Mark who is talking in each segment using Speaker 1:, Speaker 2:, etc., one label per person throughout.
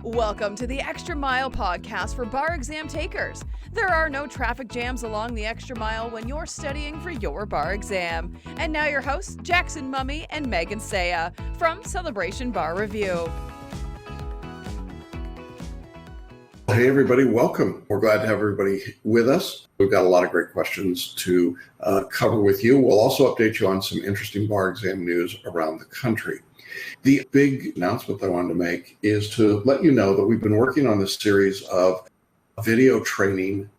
Speaker 1: Welcome to the Extra Mile podcast for bar exam takers. There are no traffic jams along the extra mile when you're studying for your bar exam. And now your hosts, Jackson Mummy and Megan Saya from Celebration Bar Review.
Speaker 2: Hey everybody, welcome. We're glad to have everybody with us. We've got a lot of great questions to cover with you. We'll also update you on some interesting bar exam news around the country. The big announcement that I wanted to make is to let you know that we've been working on this series of video training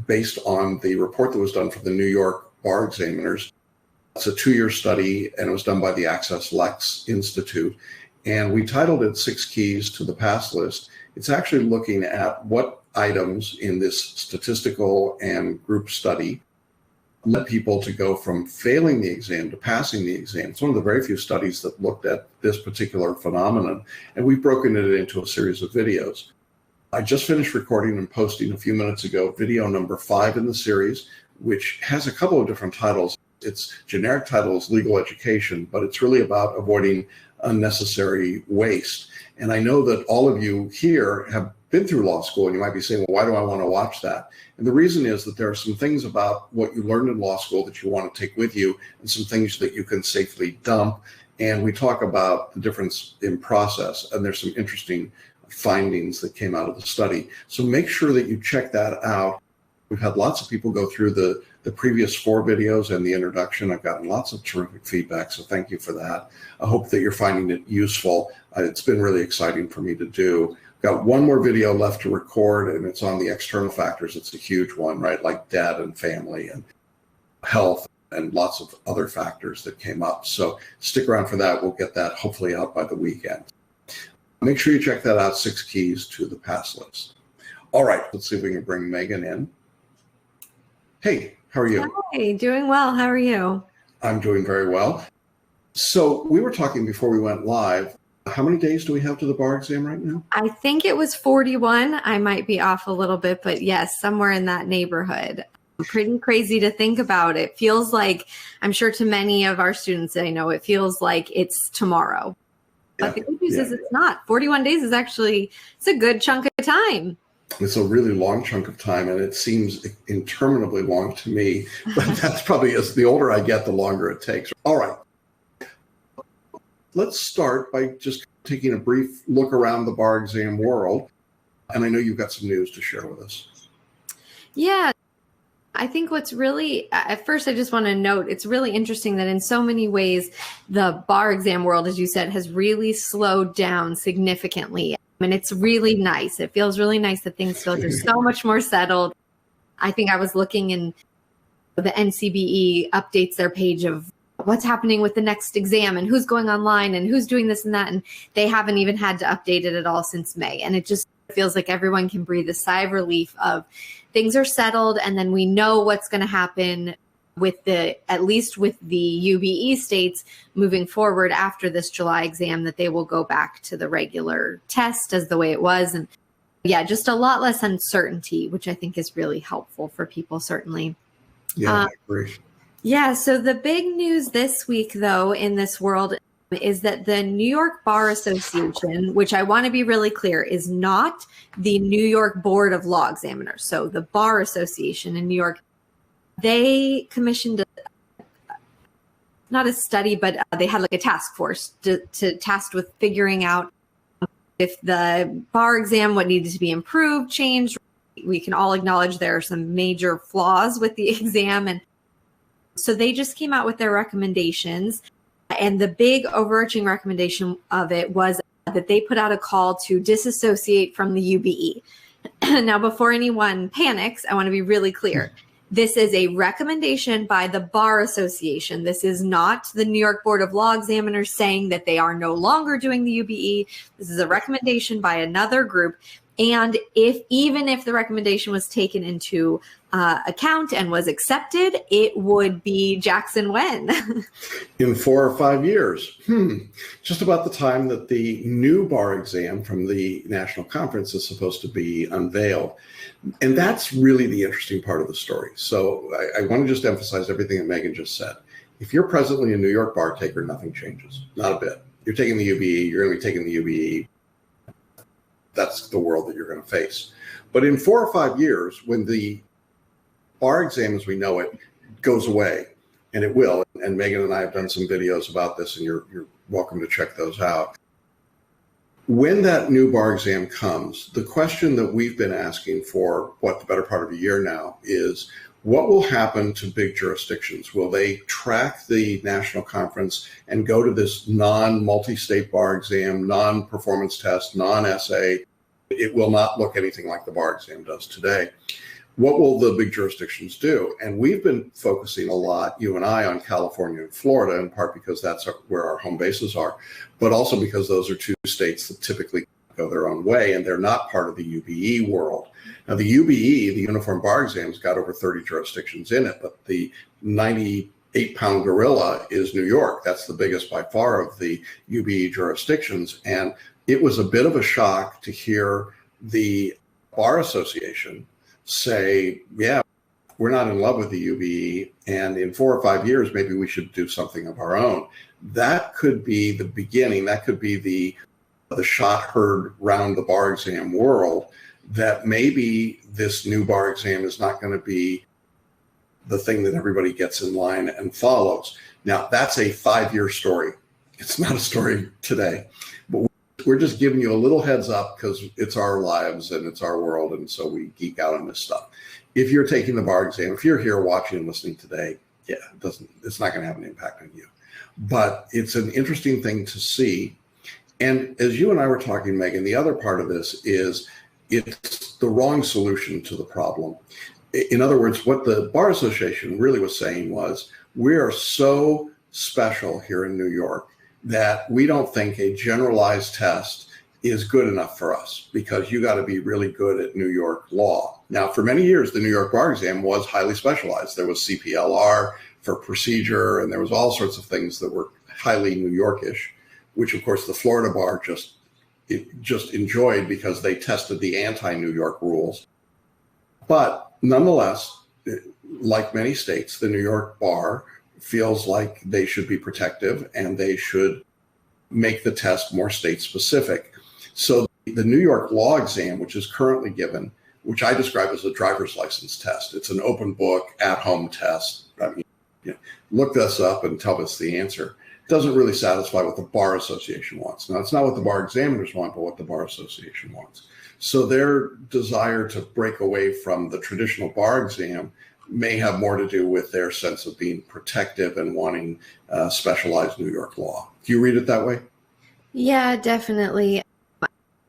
Speaker 2: based on the report that was done for the New York bar examiners. It's a 2-year study and it was done by the Access Lex Institute. And we titled it 6 Keys to the Pass List. It's actually looking at what items in this statistical and group study led people to go from failing the exam to passing the exam. It's one of the very few studies that looked at this particular phenomenon, and we've broken it into a series of videos. I just finished recording and posting a few minutes ago video number 5 in the series, which has a couple of different titles. Its generic title is Legal Education, but it's really about avoiding unnecessary waste. And I know that all of you here have been through law school, and you might be saying, well, why do I want to watch that? And the reason is that there are some things about what you learned in law school that you want to take with you and some things that you can safely dump. And we talk about the difference in process, and there's some interesting findings that came out of the study. So make sure that you check that out. We've had lots of people go through the previous 4 videos and the introduction. I've gotten lots of terrific feedback, so thank you for that. I hope that you're finding it useful. It's been really exciting for me to do. Got one more video left to record, and it's on the external factors. It's a huge one, right? Like debt and family and health and lots of other factors that came up. So stick around for that. We'll get that hopefully out by the weekend. Make sure you check that out, 6 Keys to the Pass List. All right, let's see if we can bring Megan in. Hey, how are you?
Speaker 3: Hi, doing well. How are you?
Speaker 2: I'm doing very well. So we were talking before we went live. How many days do we have to the bar exam right now?
Speaker 3: I think it was 41. I might be off a little bit, but yes, somewhere in that neighborhood. Pretty crazy to think about. It feels like, I'm sure to many of our students that I know, it feels like it's tomorrow.
Speaker 2: Yeah,
Speaker 3: but the good news is it's not. 41 days is actually, it's a good chunk of time.
Speaker 2: It's a really long chunk of time, and it seems interminably long to me. But that's probably, as the older I get, the longer it takes. All right. Let's start by just taking a brief look around the bar exam world. And I know you've got some news to share with us.
Speaker 3: Yeah. I think what's really, at first, I just want to note, it's really interesting that in so many ways, the bar exam world, as you said, has really slowed down significantly. And it's really nice. It feels really nice that things feel just so much more settled. I think I was looking in the NCBE updates their page of what's happening with the next exam and who's going online and who's doing this and that. And they haven't even had to update it at all since May. And it just feels like everyone can breathe a sigh of relief of things are settled. And then we know what's going to happen with at least with the UBE states moving forward after this July exam, that they will go back to the regular test as the way it was. And yeah, just a lot less uncertainty, which I think is really helpful for people, certainly.
Speaker 2: Yeah, I agree.
Speaker 3: Yeah. So the big news this week, though, in this world is that the New York Bar Association, which I want to be really clear, is not the New York Board of Law Examiners. So the Bar Association in New York, they commissioned not a study, but they had like a task force to tasked with figuring out if the bar exam, what needed to be improved, changed. We can all acknowledge there are some major flaws with the exam. And so they just came out with their recommendations. And the big overarching recommendation of it was that they put out a call to disassociate from the UBE. Now, before anyone panics, I want to be really clear. This is a recommendation by the Bar Association. This is not the New York Board of Law Examiners saying that they are no longer doing the UBE. This is a recommendation by another group. And even if the recommendation was taken into account and was accepted, it would be Jackson when?
Speaker 2: In 4 or 5 years. Just about the time that the new bar exam from the national conference is supposed to be unveiled. And that's really the interesting part of the story. So I want to just emphasize everything that Megan just said. If you're presently a New York bar taker, nothing changes, not a bit. You're taking the UBE, you're going to be taking the UBE that's the world that you're going to face. But in 4 or 5 years, when the bar exam as we know it goes away, and it will, and Megan and I have done some videos about this, and you're welcome to check those out. When that new bar exam comes, the question that we've been asking for, the better part of a year now, is what will happen to big jurisdictions? Will they track the national conference and go to this non-multi-state bar exam, non-performance test, non-essay? It will not look anything like the bar exam does today. What will the big jurisdictions do? And we've been focusing a lot, you and I, on California and Florida, in part because that's where our home bases are, but also because those are two states that typically go their own way, and they're not part of the UBE world. Now, the UBE, the Uniform Bar Exam's got over 30 jurisdictions in it, but the 98-pound gorilla is New York. That's the biggest by far of the UBE jurisdictions. And it was a bit of a shock to hear the Bar Association say, yeah, we're not in love with the UBE, and in 4 or 5 years, maybe we should do something of our own. That could be the beginning. That could be the shot heard round the bar exam world, that maybe this new bar exam is not going to be the thing that everybody gets in line and follows. Now, that's a 5-year story. It's not a story today, but we're just giving you a little heads up because it's our lives and it's our world, and so we geek out on this stuff. If you're taking the bar exam, if you're here watching and listening today, yeah, it's not going to have an impact on you. But it's an interesting thing to see. And as you and I were talking, Megan, the other part of this is it's the wrong solution to the problem. In other words, what the Bar Association really was saying was, we are so special here in New York that we don't think a generalized test is good enough for us, because you got to be really good at New York law. Now, for many years, the New York bar exam was highly specialized. There was CPLR for procedure, and there was all sorts of things that were highly New Yorkish, which of course the Florida bar just enjoyed because they tested the anti-New York rules. But nonetheless, like many states, the New York bar feels like they should be protective and they should make the test more state specific. So the New York law exam, which is currently given, which I describe as a driver's license test. It's an open book at-home test. I mean, look this up and tell us the answer. It doesn't really satisfy what the Bar Association wants. Now, it's not what the bar examiners want, but what the Bar Association wants. So their desire to break away from the traditional bar exam may have more to do with their sense of being protective and wanting specialized New York law. Do you read it that way?
Speaker 3: Yeah, definitely.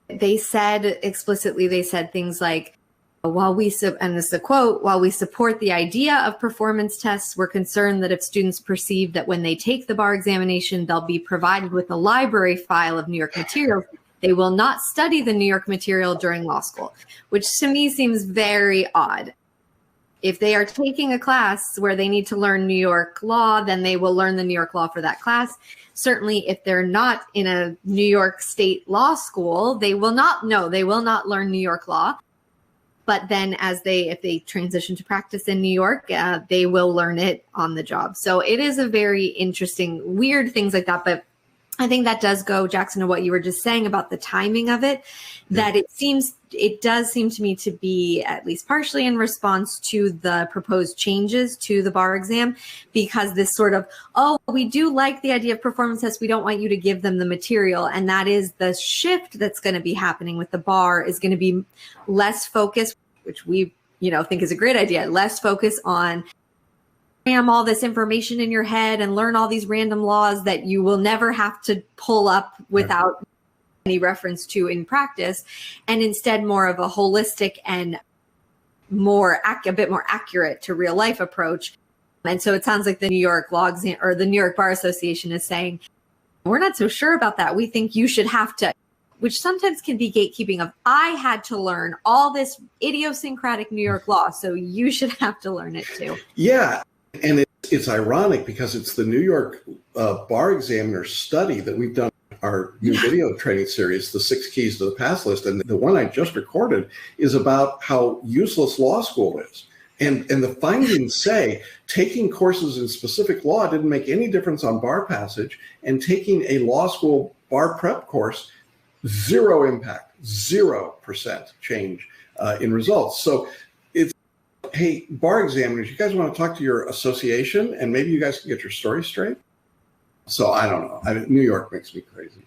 Speaker 3: They said explicitly, they said things like, and this is a quote, while we support the idea of performance tests, we're concerned that if students perceive that when they take the bar examination, they'll be provided with a library file of New York materials, they will not study the New York material during law school, which to me seems very odd. If they are taking a class where they need to learn New York law, then they will learn the New York law for that class. Certainly, if they're not in a New York state law school, they will not learn New York law. But then if they transition to practice in New York, they will learn it on the job. So it is a very interesting, weird things like that. But I think that does go, Jackson, to what you were just saying about the timing of it, that it does seem to me to be at least partially in response to the proposed changes to the bar exam, because this sort of, we do like the idea of performance tests, we don't want you to give them the material. And that is the shift that's going to be happening with the bar, is going to be less focus, which we think is a great idea, less focus on cram all this information in your head and learn all these random laws that you will never have to pull up without any reference to in practice, and instead more of a holistic and a bit more accurate to real life approach. And so it sounds like the New York Law Exam or the New York Bar Association is saying, we're not so sure about that. We think you should have to, which sometimes can be gatekeeping of, I had to learn all this idiosyncratic New York law, so you should have to learn it too.
Speaker 2: Yeah. And it's ironic because it's the New York bar examiner study that we've done our new video training series, the 6 Keys to the Pass List. And the one I just recorded is about how useless law school is. And the findings say taking courses in specific law didn't make any difference on bar passage, and taking a law school bar prep course, zero impact. 0% change in results. So hey, bar examiners, you guys want to talk to your association and maybe you guys can get your story straight? So I don't know. New York makes me crazy.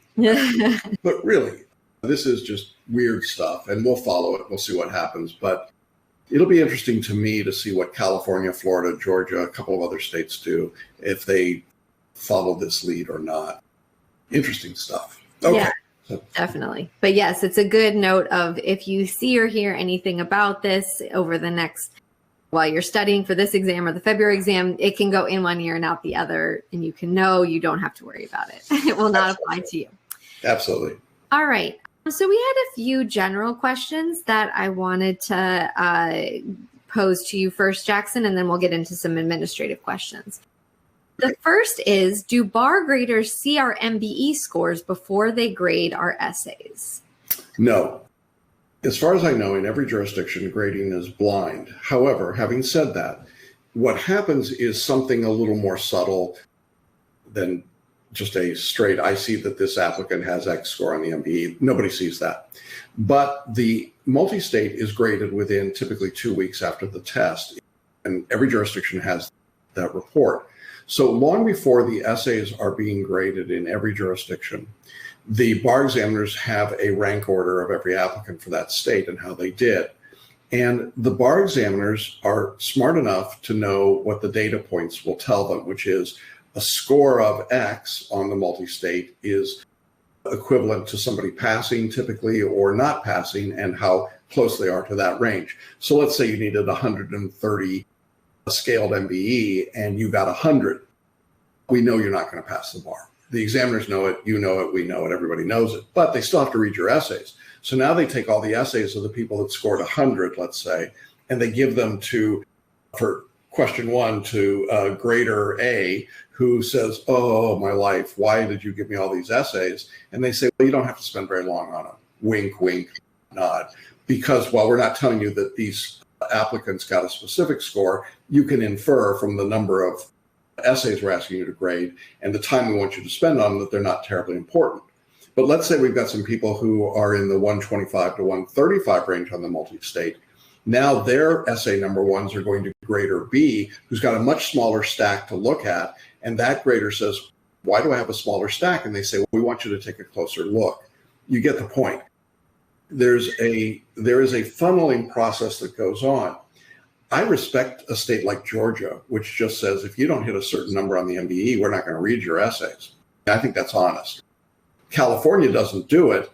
Speaker 2: But really, this is just weird stuff, and we'll follow it. We'll see what happens. But it'll be interesting to me to see what California, Florida, Georgia, a couple of other states do, if they follow this lead or not. Interesting stuff. Okay.
Speaker 3: Yeah, definitely. But yes, it's a good note of if you see or hear anything about this over the next, while you're studying for this exam or the February exam, it can go in one ear and out the other, and you can know you don't have to worry about it. It will not apply to you.
Speaker 2: Absolutely.
Speaker 3: All right. So we had a few general questions that I wanted to pose to you first, Jackson, and then we'll get into some administrative questions. The first is, do bar graders see our MBE scores before they grade our essays?
Speaker 2: No. As far as I know, in every jurisdiction, grading is blind. However, having said that, what happens is something a little more subtle than just a straight, I see that this applicant has X score on the MBE. Nobody sees that. But the multi-state is graded within typically 2 weeks after the test, and every jurisdiction has that report. So long before the essays are being graded in every jurisdiction, the bar examiners have a rank order of every applicant for that state and how they did. And the bar examiners are smart enough to know what the data points will tell them, which is a score of X on the multi-state is equivalent to somebody passing typically or not passing, and how close they are to that range. So let's say you needed 130 scaled MBE and you got 100. We know you're not going to pass the bar. The examiners know it, you know it, we know it, everybody knows it, but they still have to read your essays. So now they take all the essays of the people that scored 100, let's say, and they give them for question one to grader A, who says, oh, my life, why did you give me all these essays? And they say, well, you don't have to spend very long on them. Wink, wink, nod. Because while we're not telling you that these applicants got a specific score, you can infer from the number of essays we're asking you to grade and the time we want you to spend on them that they're not terribly important. But let's say we've got some people who are in the 125 to 135 range on the multi-state. Now their essay number ones are going to grader B, who's got a much smaller stack to look at. And that grader says, why do I have a smaller stack? And they say, well, we want you to take a closer look. You get the point. There is a funneling process that goes on. I respect a state like Georgia, which just says, if you don't hit a certain number on the MBE, we're not going to read your essays. I think that's honest. California doesn't do it.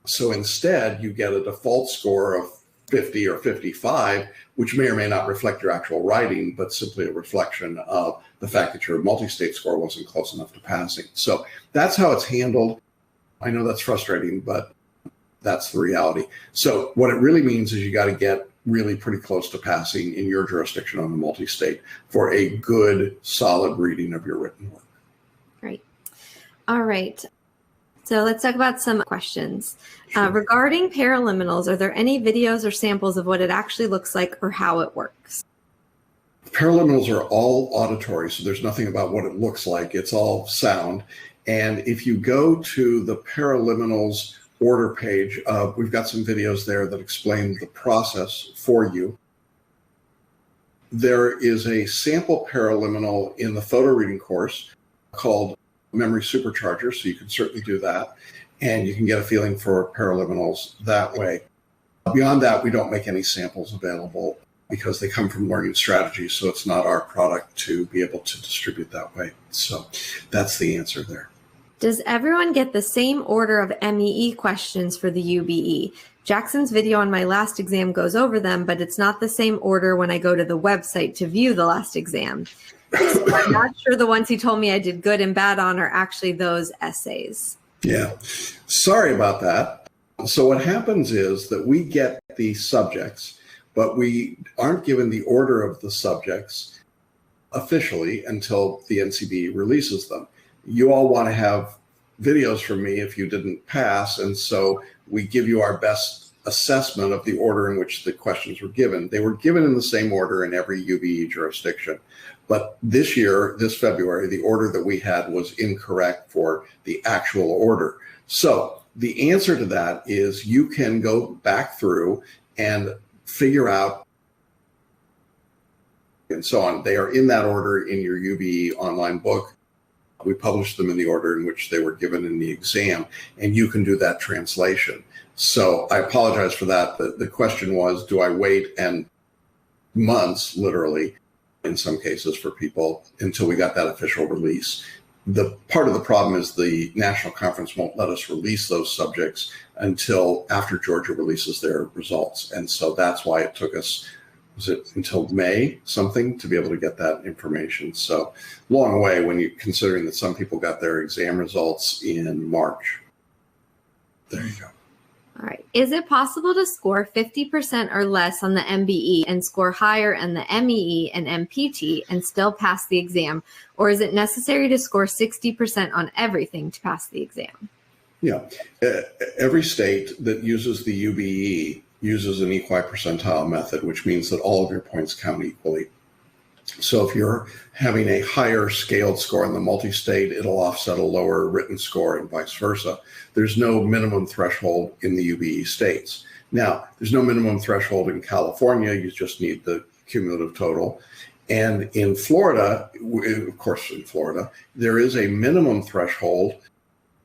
Speaker 2: So instead, you get a default score of 50 or 55, which may or may not reflect your actual writing, but simply a reflection of the fact that your multi-state score wasn't close enough to passing. So that's how it's handled. I know that's frustrating, but that's the reality. So what it really means is you got to get really pretty close to passing in your jurisdiction on the multi-state for a good, solid reading of your written work.
Speaker 3: Great. All right. So let's talk about some questions. Regarding paraliminals, are there any videos or samples of what it actually looks like or how it works?
Speaker 2: Paraliminals are all auditory, so there's nothing about what it looks like. It's all sound. And if you go to the Paraliminals order page, we've got some videos there that explain the process for you. There is a sample paraliminal in the photo reading course called Memory Supercharger, so you can certainly do that, and you can get a feeling for paraliminals that way. Beyond that, we don't make any samples available because they come from Learning Strategies, so it's not our product to be able to distribute that way. So that's the answer there.
Speaker 3: Does everyone get the same order of MEE questions for the UBE? Jackson's video on my last exam goes over them, but it's not the same order when I go to the website to view the last exam. So I'm not sure the ones he told me I did good and bad on are actually those essays.
Speaker 2: Yeah, sorry about that. So what happens is that we get the subjects, but we aren't given the order of the subjects officially until the NCB releases them. You all want to have videos from me if you didn't pass, and so we give you our best assessment of the order in which the questions were given. They were given in the same order in every UBE jurisdiction. But this year, this February, the order that we had was incorrect for the actual order. So the answer to that is you can go back through and figure out and so on. They are in that order in your UBE online book. We published them in the order in which they were given in the exam, and you can do that translation. So I apologize for that. The question was, do I wait and months, literally, in some cases for people until we got that official release? The part of the problem is the national conference won't let us release those subjects until after Georgia releases their results. And so that's why it took us, was it until May something to be able to get that information? So long way when you're considering that some people got their exam results in March. There you go.
Speaker 3: All right. Is it possible to score 50% or less on the MBE and score higher on the MEE and MPT and still pass the exam? Or is it necessary to score 60% on everything to pass the exam?
Speaker 2: Yeah. Every state that uses the UBE uses an equi percentile method, which means that all of your points count equally. So if you're having a higher scaled score in the multi-state, it'll offset a lower written score and vice versa. There's no minimum threshold in the UBE states. Now, there's no minimum threshold in California. You just need the cumulative total. And in Florida, of course, in Florida, there is a minimum threshold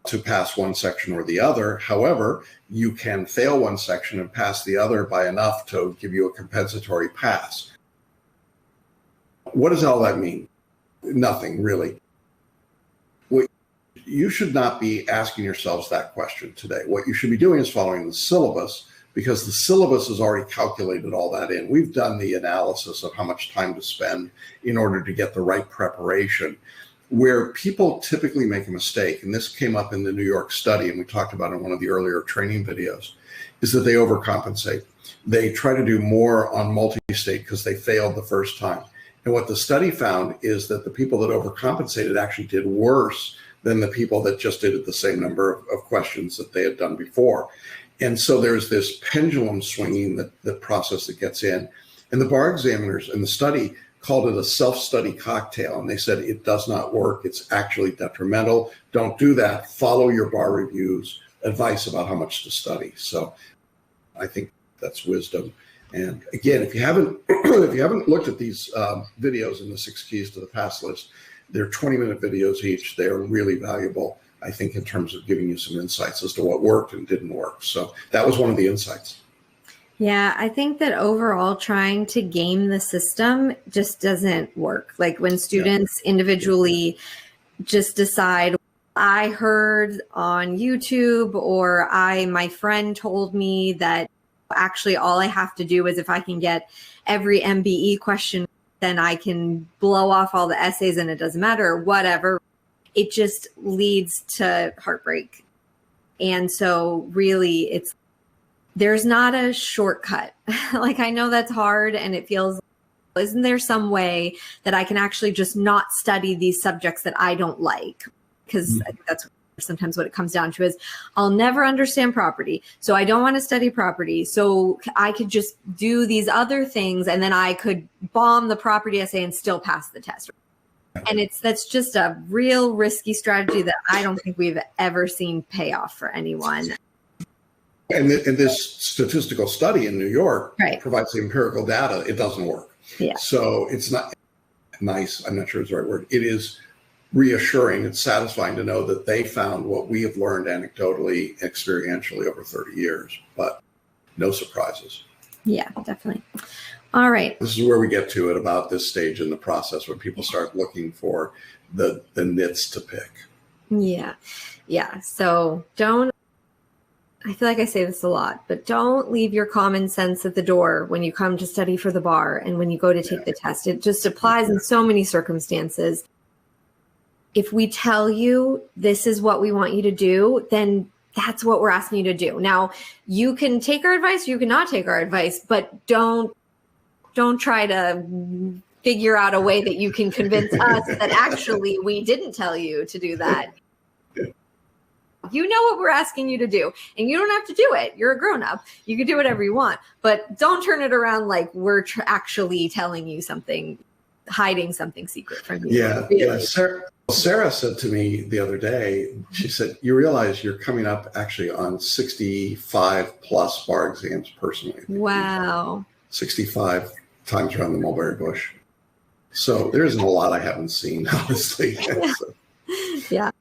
Speaker 2: to pass one section or the other. However, you can fail one section and pass the other by enough to give you a compensatory pass. What does all that mean? Nothing, really. You should not be asking yourselves that question today. What you should be doing is following the syllabus, because the syllabus has already calculated all that in. We've done the analysis of how much time to spend in order to get the right preparation. Where people typically make a mistake, and this came up in the New York study, and we talked about it in one of the earlier training videos, is that they overcompensate. They try to do more on multi-state because they failed the first time. And what the study found is that the people that overcompensated actually did worse than the people that just did the same number of questions that they had done before. And so there's this pendulum swinging, the process that gets in. And the bar examiners in the study called it a self-study cocktail. And they said, it does not work. It's actually detrimental. Don't do that. Follow your bar review's advice about how much to study. So I think that's wisdom. And again, if you haven't looked at these videos in the 6 keys to the pass list, they're 20-minute videos each. They're really valuable, I think, in terms of giving you some insights as to what worked and didn't work. So that was one of the insights.
Speaker 3: Yeah, I think that overall trying to game the system just doesn't work. Like when students individually just decide, I heard on YouTube, or my friend told me that actually all I have to do is if I can get every MBE question, then I can blow off all the essays and it doesn't matter, or whatever. It just leads to heartbreak. And so really there's not a shortcut. Like, I know that's hard and it feels, isn't there some way that I can actually just not study these subjects that I don't like? Because I think that's sometimes what it comes down to is I'll never understand property. So I don't want to study property. So I could just do these other things and then I could bomb the property essay and still pass the test. And that's just a real risky strategy that I don't think we've ever seen pay off for anyone.
Speaker 2: And this statistical study in New York provides the empirical data. It doesn't work.
Speaker 3: Yeah.
Speaker 2: So it's not nice. I'm not sure it's the right word. It is reassuring and satisfying to know that they found what we have learned anecdotally, experientially over 30 years, but no surprises.
Speaker 3: Yeah, definitely. All right.
Speaker 2: This is where we get to at about this stage in the process when people start looking for the nits to pick.
Speaker 3: Yeah. Yeah. So I feel like I say this a lot, but don't leave your common sense at the door when you come to study for the bar and when you go to take the test. It just applies in so many circumstances. If we tell you this is what we want you to do, then that's what we're asking you to do. Now, you can take our advice, you cannot take our advice, but don't try to figure out a way that you can convince us that actually we didn't tell you to do that. You know what we're asking you to do, and you don't have to do it. You're a grown up. You can do whatever you want, but don't turn it around like we're actually telling you something, hiding something secret from you.
Speaker 2: Yeah.
Speaker 3: Really.
Speaker 2: Yeah. Sarah said to me the other day, she said, you realize you're coming up actually on 65 plus bar exams personally.
Speaker 3: Wow.
Speaker 2: 65 times around the mulberry bush. So there isn't a lot I haven't seen, honestly.
Speaker 3: Yeah.
Speaker 2: So
Speaker 3: Yeah.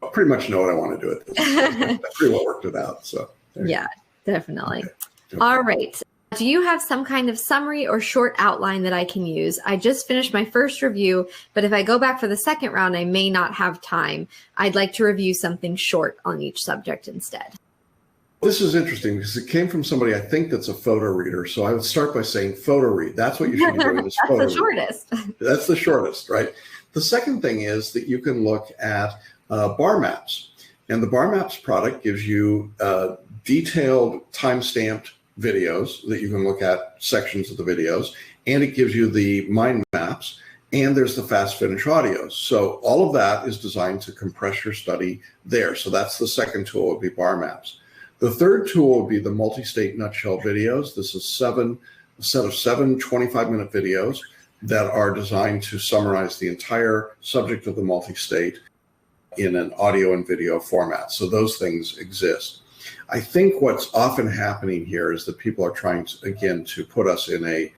Speaker 2: I pretty much know what I want to do at this point. I pretty well worked it out. So
Speaker 3: yeah, definitely.
Speaker 2: Okay.
Speaker 3: All right. Do you have some kind of summary or short outline that I can use? I just finished my first review, but if I go back for the second round, I may not have time. I'd like to review something short on each subject instead.
Speaker 2: This is interesting because it came from somebody I think that's a photo reader. So I would start by saying photo read. That's what you should be doing. Is
Speaker 3: That's
Speaker 2: photo
Speaker 3: the shortest.
Speaker 2: That's the shortest, right? The second thing is that you can look at bar maps. And the bar maps product gives you detailed time-stamped videos that you can look at sections of the videos, and it gives you the mind maps, and there's the fast finish audios. So all of that is designed to compress your study there. So that's the second tool, would be bar maps. The third tool would be the multi-state nutshell videos. This is a set of seven 25-minute videos that are designed to summarize the entire subject of the multi-state in an audio and video format. So those things exist. I think what's often happening here is that people are trying to, again, to put us in a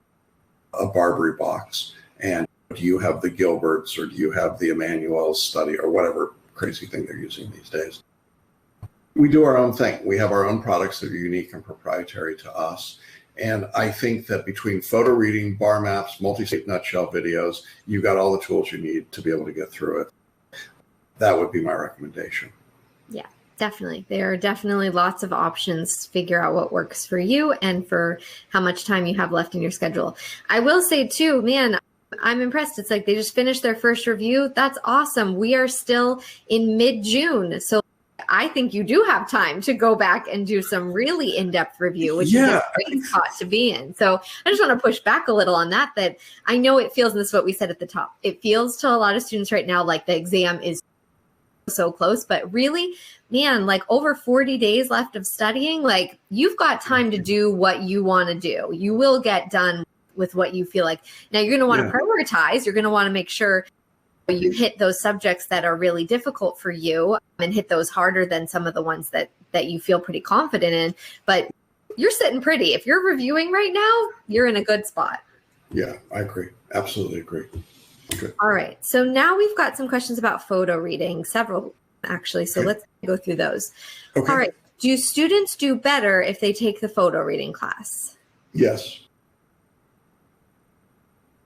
Speaker 2: Barbary box. And do you have the Gilberts, or do you have the Emmanuel's study, or whatever crazy thing they're using these days? We do our own thing. We have our own products that are unique and proprietary to us. And I think that between photo reading, bar maps, multi-state nutshell videos, you've got all the tools you need to be able to get through it. That would be my recommendation. Yeah.
Speaker 3: Definitely. There are definitely lots of options to figure out what works for you and for how much time you have left in your schedule. I will say too, man, I'm impressed. It's like they just finished their first review. That's awesome. We are still in mid-June. So I think you do have time to go back and do some really in-depth review, which is a great spot to be in. So I just want to push back a little on that I know it feels, and this is what we said at the top, it feels to a lot of students right now like the exam is so close, but really, man, like over 40 days left of studying, like you've got time to do what you want to do. You will get done with what you feel like. Now you're going to want to prioritize. You're going to want to make sure you hit those subjects that are really difficult for you and hit those harder than some of the ones that you feel pretty confident in. But you're sitting pretty. If you're reviewing right now, you're in a good spot.
Speaker 2: Yeah, I agree. Absolutely agree. Okay.
Speaker 3: All right. So now we've got some questions about photo reading, several actually. So let's go through those. Okay. All right. Do students do better if they take the photo reading class?
Speaker 2: Yes,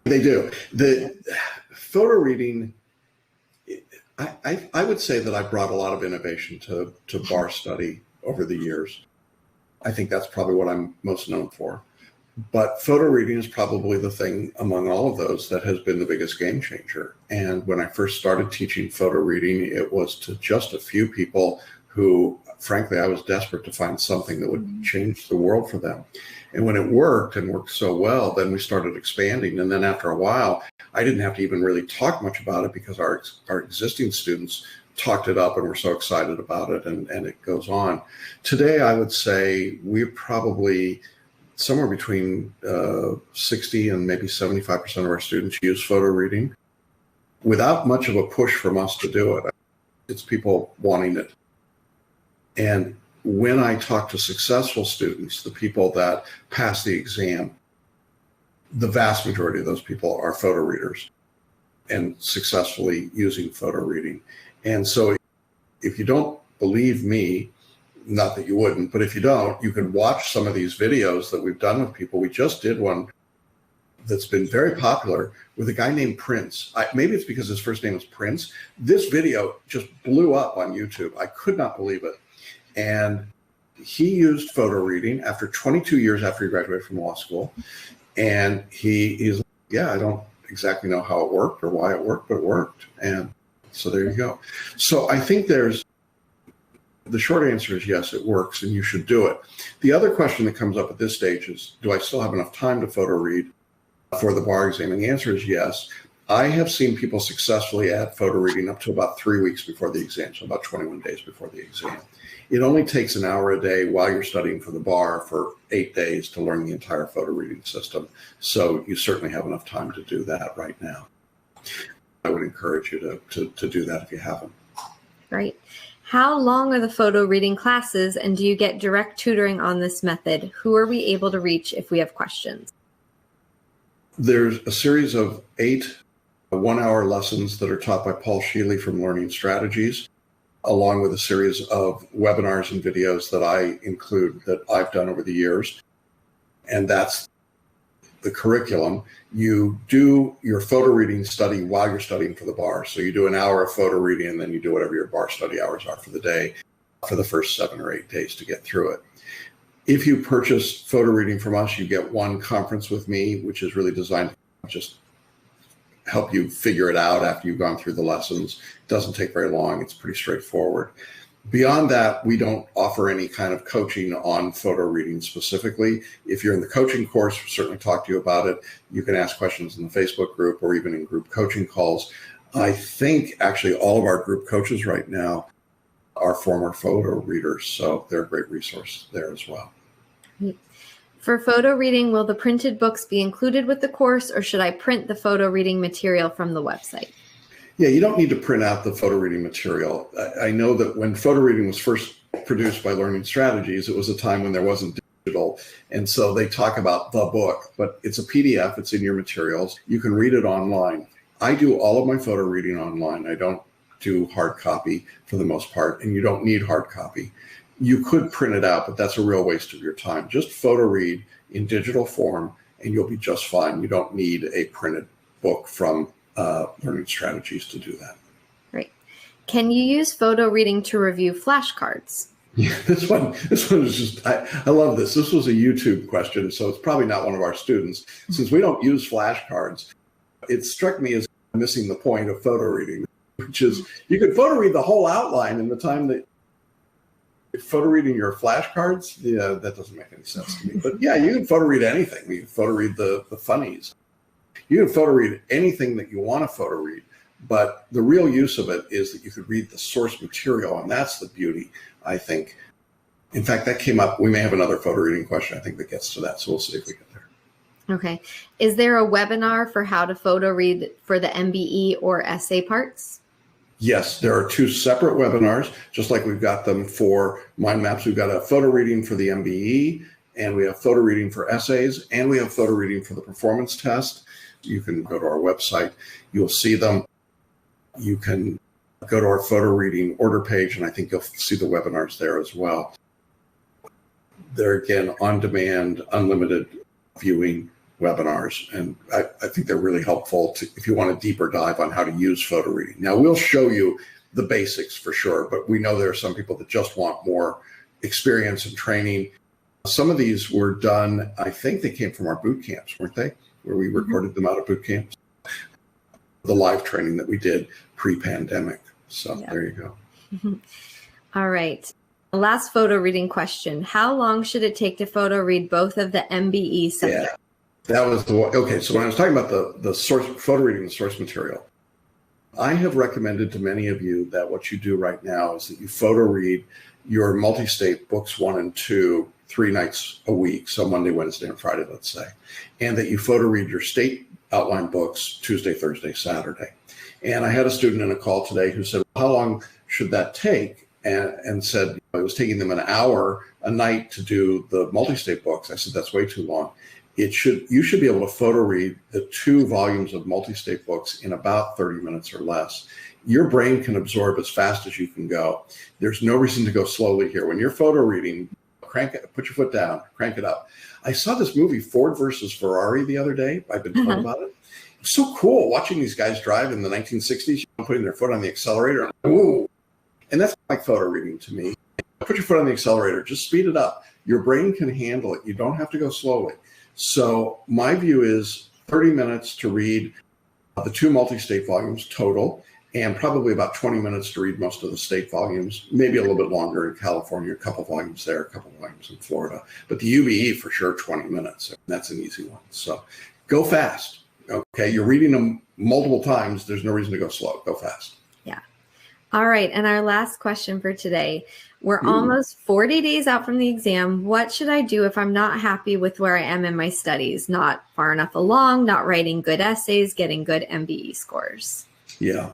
Speaker 2: they do. The photo reading, I would say that I brought a lot of innovation to bar study over the years. I think that's probably what I'm most known for. But photo reading is probably the thing among all of those that has been the biggest game changer. And when I first started teaching photo reading, it was to just a few people who, frankly, I was desperate to find something that would change the world for them. And when it worked and worked so well, then we started expanding. And then after a while, I didn't have to even really talk much about it because our existing students talked it up and were so excited about it, and it goes on. Today, I would say we're probably somewhere between 60 and maybe 75% of our students use photo reading without much of a push from us to do it. It's people wanting it. And when I talk to successful students, the people that pass the exam, the vast majority of those people are photo readers and successfully using photo reading. And so if you don't believe me, not that you wouldn't, but if you don't, you can watch some of these videos that we've done with people. We just did one that's been very popular with a guy named Prince. Maybe it's because his first name is Prince. This video just blew up on YouTube. I could not believe it. And he used photo reading after 22 years after he graduated from law school. And he's like, yeah, I don't exactly know how it worked or why it worked, but it worked. And so there you go. So I think the short answer is yes, it works and you should do it. The other question that comes up at this stage is, do I still have enough time to photo read for the bar exam? And the answer is yes. I have seen people successfully add photo reading up to about 3 weeks before the exam, so about 21 days before the exam. It only takes an hour a day while you're studying for the bar for 8 days to learn the entire photo reading system. So you certainly have enough time to do that right now. I would encourage you to do that if you haven't.
Speaker 3: Great. How long are the photo reading classes, and do you get direct tutoring on this method? Who are we able to reach if we have questions?
Speaker 2: There's a series of 8 one-hour lessons that are taught by Paul Sheely from Learning Strategies, along with a series of webinars and videos that I include that I've done over the years. And that's the curriculum. You do your photo reading study while you're studying for the bar. So you do an hour of photo reading, and then you do whatever your bar study hours are for the day for the first 7 or 8 days to get through it. If you purchase photo reading from us, you get one conference with me, which is really designed to just help you figure it out after you've gone through the lessons. It doesn't take very long. It's pretty straightforward. Beyond that, we don't offer any kind of coaching on photo reading specifically. If you're in the coaching course, we'll certainly talk to you about it. You can ask questions in the Facebook group or even in group coaching calls. I think actually all of our group coaches right now are former photo readers, so they're a great resource there as well.
Speaker 3: For photo reading, will the printed books be included with the course, or should I print the photo reading material from the website?
Speaker 2: Yeah, you don't need to print out the photo reading material. I know that when photo reading was first produced by Learning Strategies, it was a time when there wasn't digital. And so they talk about the book, but it's a PDF. It's in your materials. You can read it online. I do all of my photo reading online. I don't do hard copy for the most part, and you don't need hard copy. You could print it out, but that's a real waste of your time. Just photo read in digital form, and you'll be just fine. You don't need a printed book from Learning Strategies to do that.
Speaker 3: Right. Can you use photo reading to review flashcards?
Speaker 2: Yeah, this one is just, I love this. This was a YouTube question, so it's probably not one of our students. Since we don't use flashcards, it struck me as missing the point of photo reading, which is you could photo read the whole outline in the time that photo reading your flashcards. Yeah, that doesn't make any sense to me. But yeah, you can photo read anything. You can photo read the funnies. You can photo read anything that you want to photo read, but the real use of it is that you could read the source material, and that's the beauty, I think. In fact, that came up. We may have another photo reading question, I think, that gets to that, so we'll see if we get there.
Speaker 3: Okay. Is there a webinar for how to photo read for the MBE or essay parts?
Speaker 2: Yes, there are 2 separate webinars, just like we've got them for mind maps. We've got a photo reading for the MBE, and we have photo reading for essays, and we have photo reading for the performance test. You can go to our website. You'll see them. You can go to our photo reading order page, and I think you'll see the webinars there as well. They're, again, on-demand, unlimited viewing webinars, and I think they're really helpful if you want a deeper dive on how to use photo reading. Now, we'll show you the basics for sure, but we know there are some people that just want more experience and training. Some of these were done, I think they came from our boot camps, weren't they? Where we recorded them out of boot camps, the live training that we did pre-pandemic. So yeah. There you go.
Speaker 3: All right. Last photo reading question. How long should it take to photo read both of the MBE subjects?
Speaker 2: Yeah, that was the one. Okay, so when I was talking about the source, photo reading the source material, I have recommended to many of you that what you do right now is that you photo read your multi-state books 1 and 2 3 nights a week, so Monday, Wednesday, and Friday, let's say, and that you photo read your state outline books Tuesday, Thursday, Saturday. And I had a student in a call today who said, how long should that take? And said it was taking them an hour a night to do the multi-state books. I said, that's way too long. You should be able to photo read the 2 volumes of multi-state books in about 30 minutes or less. Your brain can absorb as fast as you can go. There's no reason to go slowly here. When you're photo reading, crank it, put your foot down, crank it up. I saw this movie, Ford versus Ferrari, the other day. I've been told about it. It's so cool watching these guys drive in the 1960s, putting their foot on the accelerator. Ooh. And that's like photo reading to me. Put your foot on the accelerator, just speed it up. Your brain can handle it. You don't have to go slowly. So my view is 30 minutes to read the 2 multi-state volumes total, and probably about 20 minutes to read most of the state volumes, maybe a little bit longer in California, a couple volumes there, a couple volumes in Florida. But the UBE, for sure, 20 minutes. That's an easy one. So go fast. Okay, you're reading them multiple times. There's no reason to go slow, go fast.
Speaker 3: Yeah. All right. And our last question for today. We're
Speaker 2: Ooh.
Speaker 3: almost 40 days out from the exam. What should I do if I'm not happy with where I am in my studies? Not far enough along, not writing good essays, getting good MBE scores?
Speaker 2: Yeah.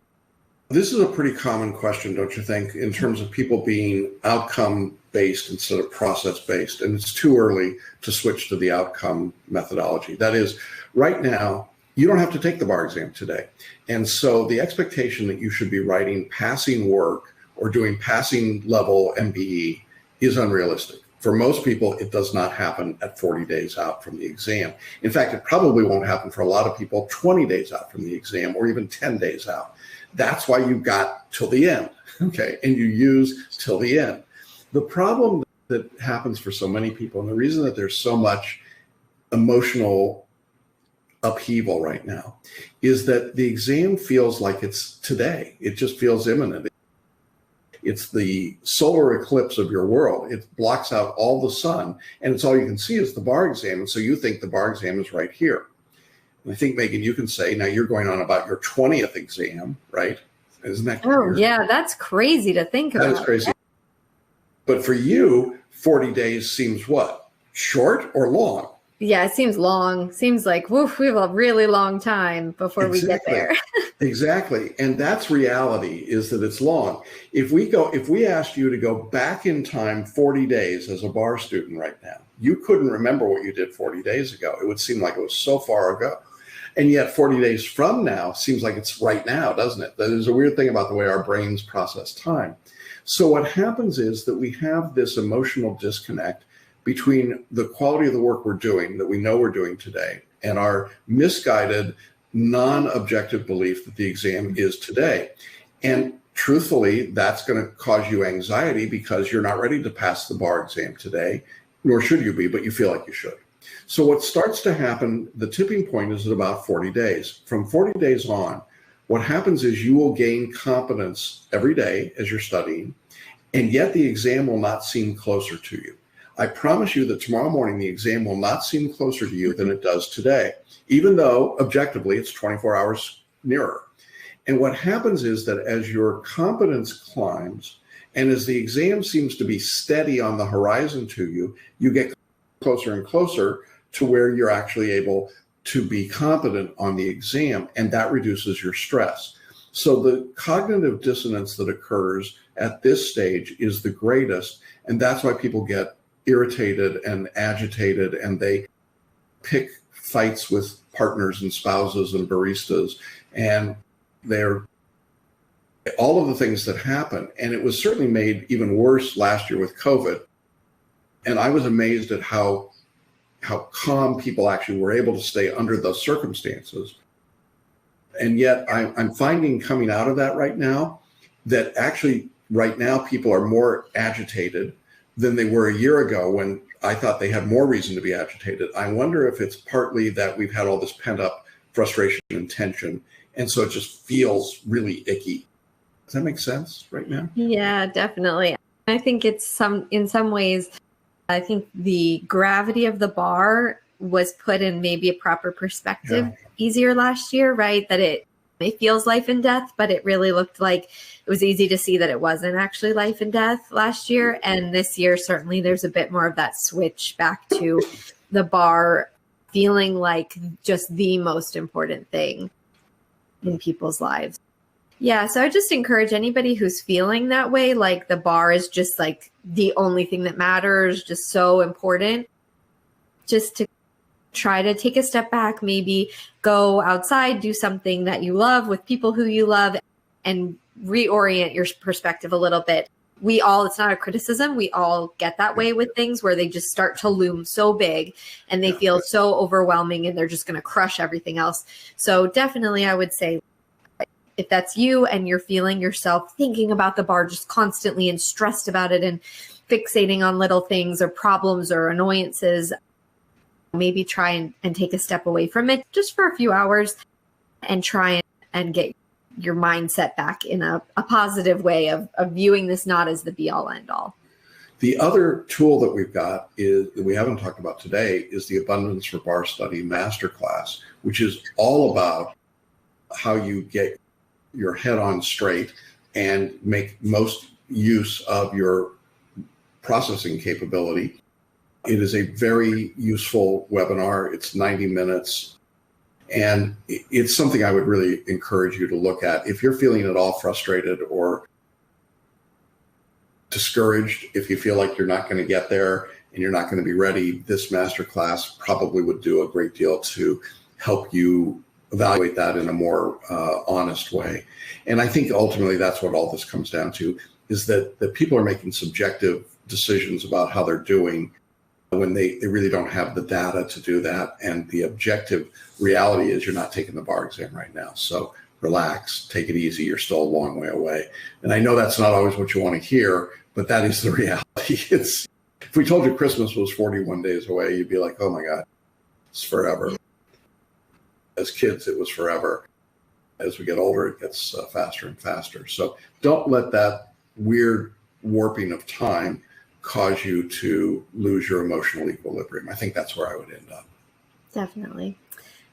Speaker 2: This is a pretty common question, don't you think, in terms of people being outcome-based instead of process-based. And it's too early to switch to the outcome methodology. That is, right now, you don't have to take the bar exam today. And so the expectation that you should be writing passing work or doing passing level MBE is unrealistic. For most people, it does not happen at 40 days out from the exam. In fact, it probably won't happen for a lot of people 20 days out from the exam or even 10 days out. That's why you've got till the end, okay? And you use till the end. The problem that happens for so many people, and the reason that there's so much emotional upheaval right now, is that the exam feels like it's today. It just feels imminent. It's the solar eclipse of your world. It blocks out all the sun, and it's all you can see is the bar exam. And so you think the bar exam is right here. And I think, Megan, you can say, now you're going on about your 20th exam, right? Isn't that
Speaker 3: crazy? Oh, yeah, that's crazy to think about.
Speaker 2: That is crazy. But for you, 40 days seems what? Short or long?
Speaker 3: Yeah, it seems long. Seems like, woof, we have a really long time before we get there.
Speaker 2: Exactly. And that's reality, is that it's long. If we asked you to go back in time 40 days as a bar student right now, you couldn't remember what you did 40 days ago. It would seem like it was so far ago. And yet 40 days from now seems like it's right now, doesn't it? That is a weird thing about the way our brains process time. So what happens is that we have this emotional disconnect between the quality of the work we're doing, that we know we're doing today, and our misguided, non-objective belief that the exam is today. And truthfully, that's going to cause you anxiety because you're not ready to pass the bar exam today, nor should you be, but you feel like you should. So what starts to happen, the tipping point is at about 40 days. From 40 days on, what happens is you will gain competence every day as you're studying, and yet the exam will not seem closer to you. I promise you that tomorrow morning, the exam will not seem closer to you than it does today, even though objectively it's 24 hours nearer. And what happens is that as your competence climbs and as the exam seems to be steady on the horizon to you, you get closer and closer to where you're actually able to be competent on the exam, and that reduces your stress. So the cognitive dissonance that occurs at this stage is the greatest, and that's why people get irritated and agitated, and they pick fights with partners and spouses and baristas, and they're all of the things that happen. And it was certainly made even worse last year with COVID. And I was amazed at how calm people actually were able to stay under those circumstances. And yet I'm finding coming out of that right now, that actually right now people are more agitated than they were a year ago when I thought they had more reason to be agitated. I wonder if it's partly that we've had all this pent up frustration and tension, and so it just feels really icky. Does that make sense right now?
Speaker 3: Yeah, definitely. I think it's in some ways, I think the gravity of the bar was put in maybe a proper perspective easier last year, right? That it feels life and death, but it really looked like it was easy to see that it wasn't actually life and death last year. And this year, certainly there's a bit more of that switch back to the bar feeling like just the most important thing in people's lives. Yeah. So I just encourage anybody who's feeling that way, like the bar is just like the only thing that matters, just so important, just to try to take a step back, maybe go outside, do something that you love with people who you love, and reorient your perspective a little bit. It's not a criticism. We all get that way with things where they just start to loom so big and they feel so overwhelming and they're just going to crush everything else. So definitely I would say, if that's you and you're feeling yourself thinking about the bar just constantly and stressed about it and fixating on little things or problems or annoyances, maybe try and take a step away from it just for a few hours and try and get your mindset back in a positive way of viewing this not as the be all end all.
Speaker 2: The other tool that we've got is that we haven't talked about today is the Abundance for Bar Study Masterclass, which is all about how you get your head on straight and make most use of your processing capability. It is a very useful webinar. It's 90 minutes. And it's something I would really encourage you to look at. If you're feeling at all frustrated or discouraged, if you feel like you're not going to get there and you're not going to be ready, this masterclass probably would do a great deal to help you evaluate that in a more honest way. And I think ultimately that's what all this comes down to, is that people are making subjective decisions about how they're doing when they really don't have the data to do that. And the objective reality is you're not taking the bar exam right now. So relax, take it easy. You're still a long way away. And I know that's not always what you want to hear, but that is the reality. If we told you Christmas was 41 days away, you'd be like, oh my God, it's forever. As kids, it was forever. As we get older, it gets faster and faster. So don't let that weird warping of time cause you to lose your emotional equilibrium. I think that's where I would end up.
Speaker 3: Definitely.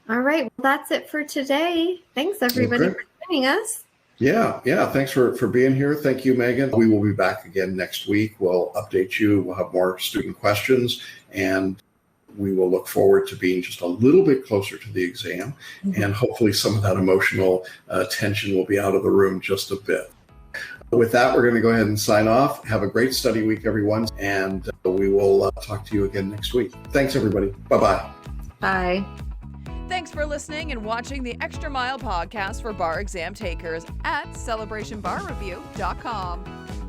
Speaker 3: All right. Well, that's it for today. Thanks, everybody, for joining us.
Speaker 2: Yeah. Thanks for being here. Thank you, Megan. We will be back again next week. We'll update you. We'll have more student questions, and we will look forward to being just a little bit closer to the exam. Mm-hmm. And hopefully some of that emotional tension will be out of the room just a bit. With that, we're going to go ahead and sign off. Have a great study week, everyone. And we will talk to you again next week. Thanks, everybody. Bye-bye.
Speaker 3: Bye.
Speaker 1: Thanks for listening and watching the Extra Mile podcast for bar exam takers at celebrationbarreview.com.